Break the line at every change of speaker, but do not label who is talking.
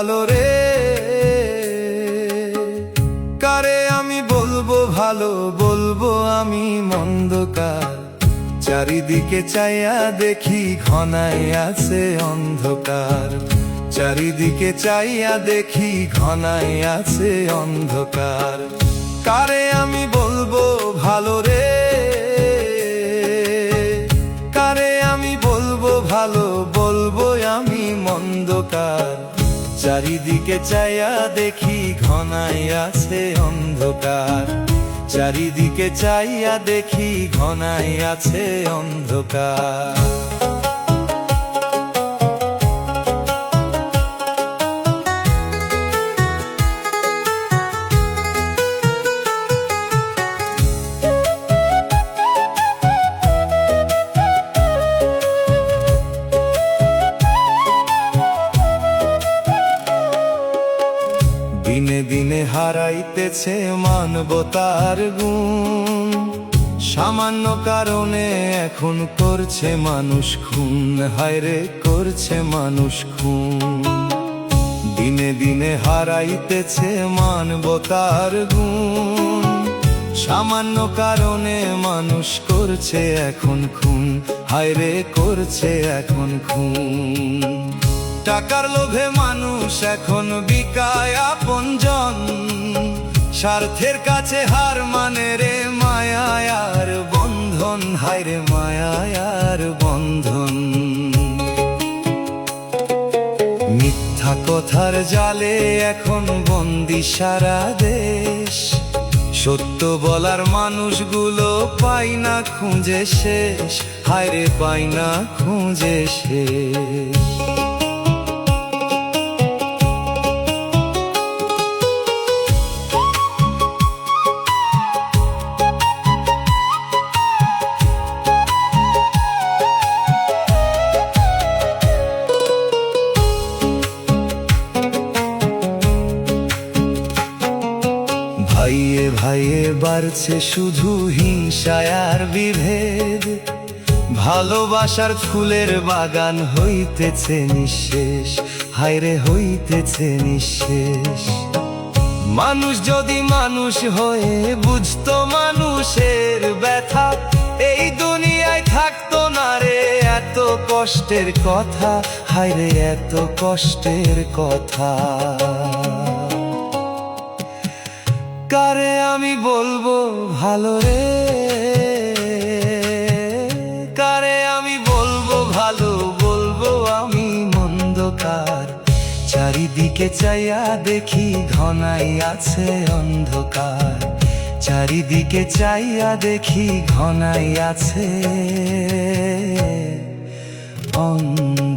ভালো রে, কারে আমি বলবো ভালো, বলবো আমি মন্দ কার। চারিদিকে চাইয়া দেখি ঘনায় আছে অন্ধকার, চারিদিকে চাইয়া দেখি ঘনায় আছে অন্ধকার। কারে আমি বলবো ভালো রে, কারে আমি বলবো ভালো, বলবো আমি মন্দ কার। চারিদিকে চাইয়া দেখি ঘনায় আছে অন্ধকার, চারিদিকে চাইয়া দেখি ঘনায় আছে অন্ধকার। দিনে দিনে হারাইতেছে মানবতার গুণ, সামান্য কারণে এখন করছে মানুষ খুন, হায়রে করছে মানুষ খুন। দিনে দিনে হারাইতেছে মানবতার গুণ, সামান্য কারণে মানুষ করছে এখন খুন, হায়রে করছে এখন খুন। টাকার লোভে মানুষ এখন বিকায় আপনজন, স্বার্থের কাছে হার মানে রে মায়ায় আর বন্ধন, হায়রে মায়ায় আর বন্ধন। মিথ্যা কথার জালে এখন বন্দি সারা দেশ, সত্য বলার মানুষগুলো পাই না খুঁজে শেষ, হায়রে পাই না খুঁজে শেষ। ভাইয়ে ভাইয়ে বাড়ছে শুধু হিংসায় আর বিভেদ, ভালোবাসার ফুলের বাগান হইতেছে নিঃশেষ, হায়রে হইতেছে নিঃশেষ। মানুষ যদি মানুষ হয়ে বুঝতো মানুষের ব্যথা, এই দুনিয়ায় থাকতো না রে এত কষ্টের কথা, হায়রে এত কষ্টের কথা। কারে আমি বলবো ভালো রে, কারে আমি বলবো ভালো, বলবো আমি মন্দ কার। চারিদিকে চাইয়া দেখি ঘনায় আছে অন্ধকার, চারিদিকে চাইয়া দেখি ঘনায় আছে অন্ধকার।